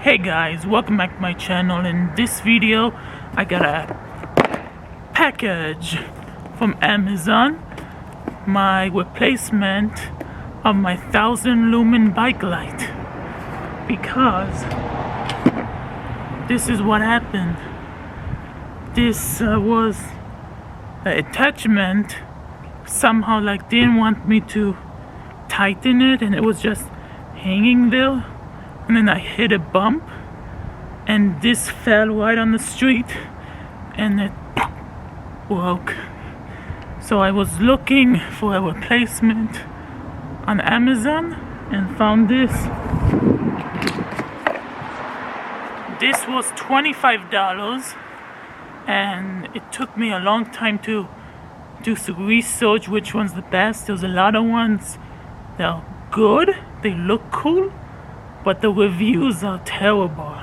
Hey guys, welcome back to my channel. In this video I got a package from Amazon, my replacement of my 1000 lumen bike light, because this is what happened. This was the attachment somehow didn't want me to tighten it, and it was just hanging there. And then I hit a bump and this fell right on the street and it broke. So I was looking for a replacement on Amazon and found this. This was $25, and it took me a long time to do some research which one's the best. There's a lot of ones that are good, they look cool, but the reviews are terrible.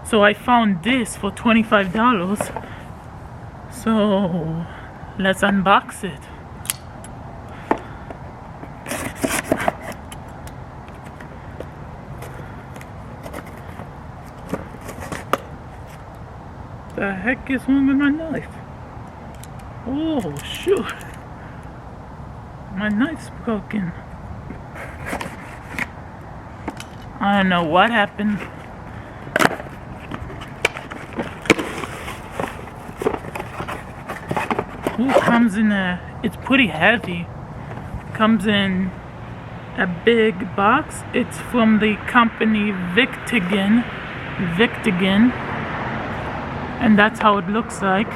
So I found this for $25. So let's unbox it. The heck is wrong with my knife? Oh shoot, my knife's broken. I don't know what happened. Ooh, comes in it's pretty heavy. Comes in a big box. It's from the company Victigen. And that's how it looks like.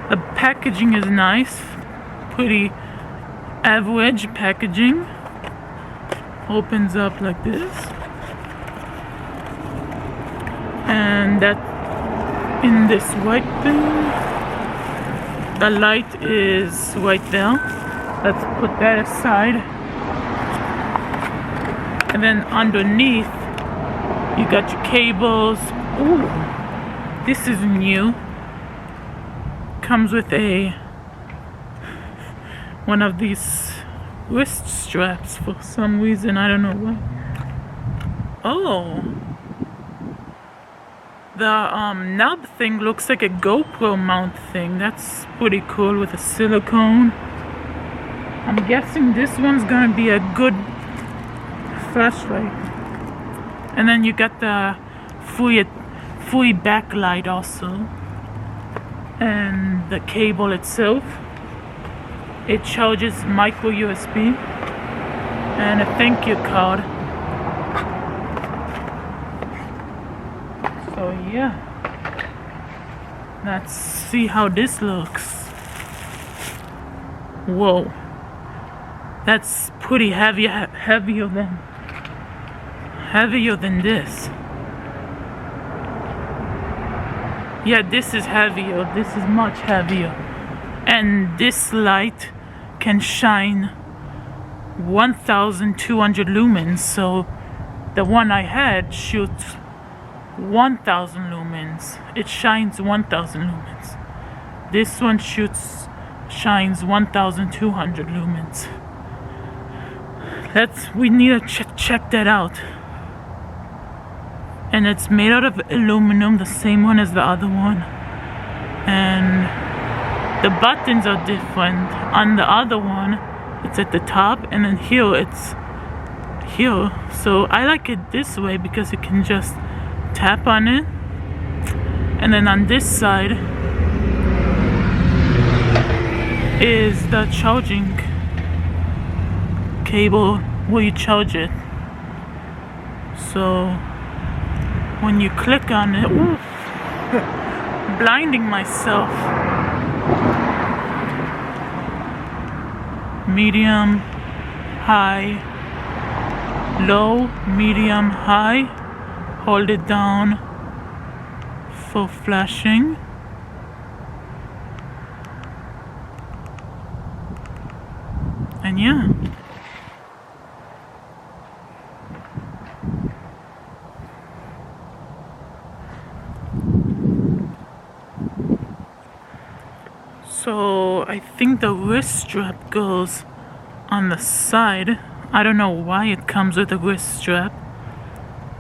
The packaging is nice. Pretty average packaging. Opens up like this, and that in this white thing, the light is right there. Let's put that aside. And then underneath you got your cables. Ooh, this is new. Comes with one of these wrist straps for some reason, I don't know why. Oh, the knob thing looks like a GoPro mount thing. That's pretty cool, with a silicone. I'm guessing this one's gonna be a good flashlight. And then you got the free backlight also, and the cable itself. It charges micro USB and a thank you card. So yeah, let's see how this looks. Whoa, that's pretty heavier than this. Yeah, this is heavier. This is much heavier. And this light can shine 1200 lumens. So the one I had shoots 1000 lumens. It shines 1000 lumens. This one shines 1200 lumens. We need to check that out. And it's made out of aluminum, the same one as the other one. And the buttons are different. On the other one, it's at the top, and then here it's here. So I like it this way because you can just tap on it. And then on this side is the charging cable where you charge it. So when you click on it, ooh, blinding myself. Medium, high, low, medium, high. Hold it down for flashing. And yeah. So I think the wrist strap goes on the side. I don't know why it comes with a wrist strap.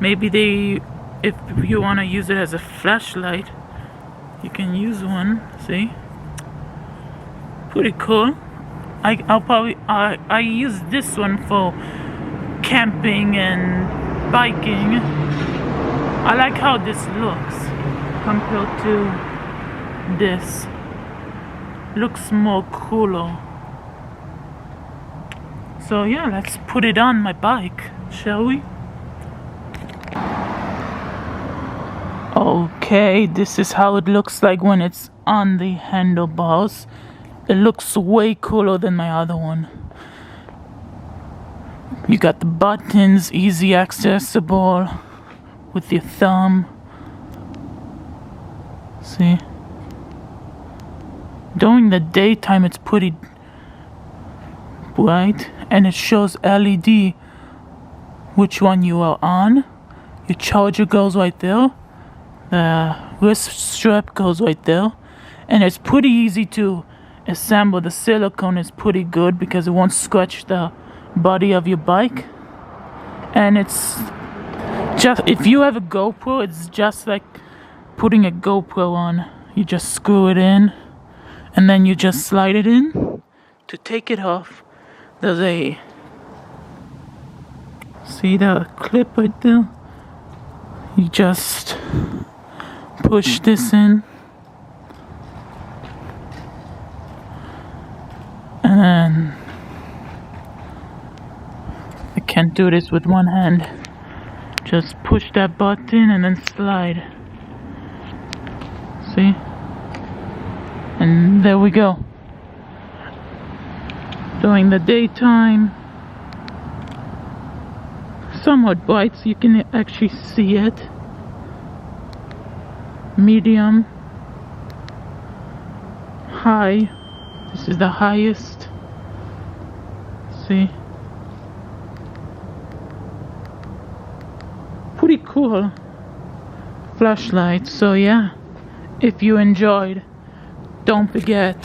Maybe if you want to use it as a flashlight, you can use one. See, pretty cool. I use this one for camping and biking. I like how this looks compared to this. Looks more cooler. So yeah, let's put it on my bike, shall we? Okay, this is how it looks like when it's on the handlebars. It looks way cooler than my other one. You got the buttons, easy accessible with your thumb. See? During the daytime it's pretty bright, and it shows LED which one you are on. Your charger goes right there. The wrist strap goes right there. And it's pretty easy to assemble. The silicone is pretty good because it won't scratch the body of your bike. And it's just, if you have a GoPro, it's just like putting a GoPro on. You just screw it in and then you just slide it in. To take it off, there's a, see the clip right there? You just push this in, and then I can't do this with one hand. Just push that button and then slide. See? And there we go. During the daytime, somewhat bright so you can actually see it. Medium, high. This is the highest. See? Pretty cool flashlight. So yeah, if you enjoyed, don't forget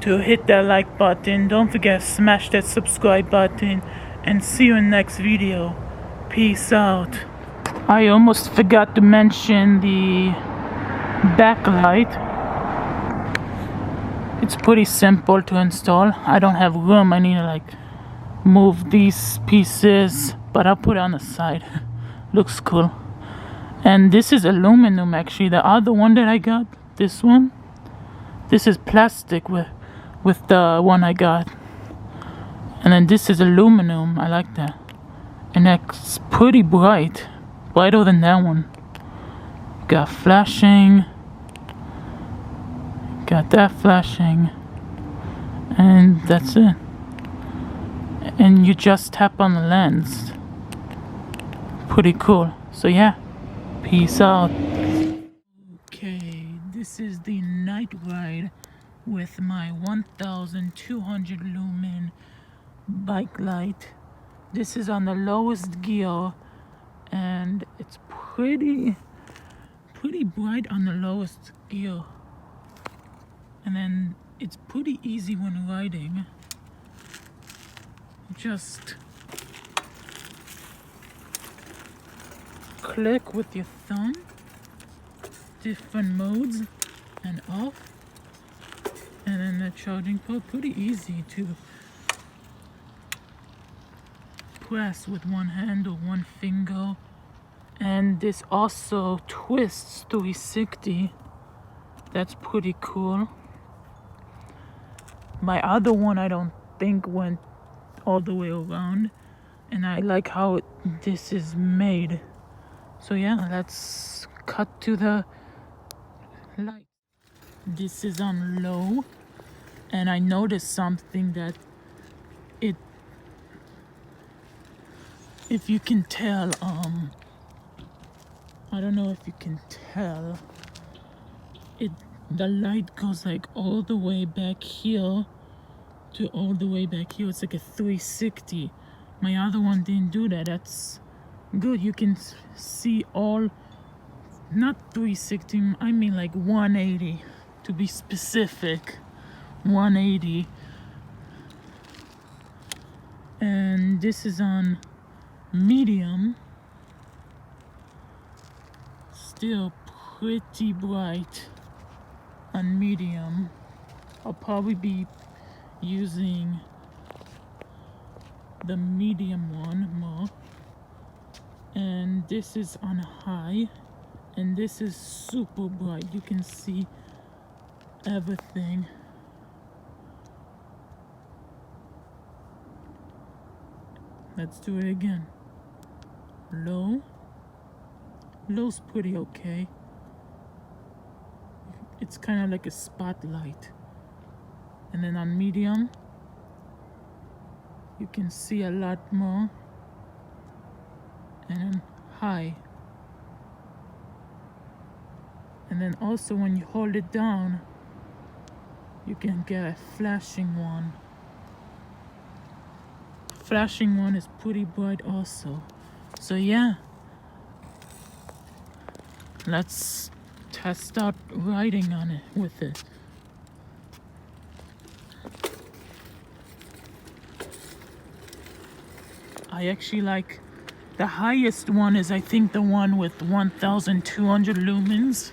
to hit that like button. Don't forget to smash that subscribe button, and see you in the next video. Peace out. I almost forgot to mention the backlight. It's pretty simple to install. I don't have room. I need to like move these pieces, but I'll put it on the side. Looks cool. And this is aluminum actually. The other one that I got, this one, this is plastic with the one I got. And then this is aluminum. I like that. And that's pretty bright. Brighter than that one. Got flashing. Got that flashing. And that's it. And you just tap on the lens. Pretty cool. So yeah. Peace out. Okay, this is the night ride with my 1200 lumen bike light. This is on the lowest gear, and it's pretty bright on the lowest gear. And then it's pretty easy when riding. Just click with your thumb, different modes and off, and then the charging port. Pretty easy to press with one hand or one finger. And this also twists 360. That's pretty cool. My other one I don't think went all the way around, and I like how this is made. So yeah, let's cut to the light. This is on low, and I noticed something that if you can tell, I don't know if you can tell, the light goes like all the way back here to all the way back here. It's like a 360. My other one didn't do that. That's good. You can see all, not 360, I mean like 180 to be specific. 180. And this is on medium, still pretty bright on medium. I'll probably be using the medium one more. And this is on high, and this is super bright. You can see everything. Let's do it again. Low. Low's pretty okay. It's kind of like a spotlight. And then on medium, you can see a lot more. And then high. And then also when you hold it down, you can get a flashing one. Flashing one is pretty bright also. So yeah, let's test out writing on it with it. I actually like the highest one is I think the one with 1200 lumens.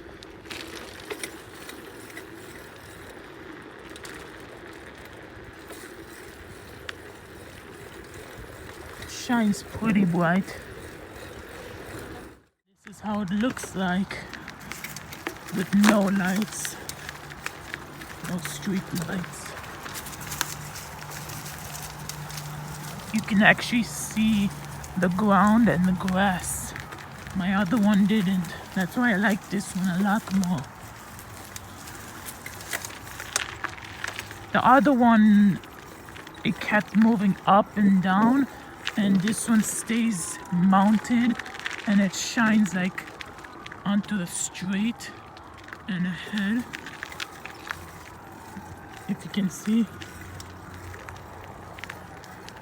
Shines pretty bright. This is how it looks like with no lights, no street lights. You can actually see the ground and the grass. My other one didn't. That's why I like this one a lot more. The other one, it kept moving up and down, and this one stays mounted and it shines like onto the street and ahead. If you can see.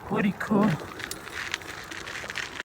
Pretty cool.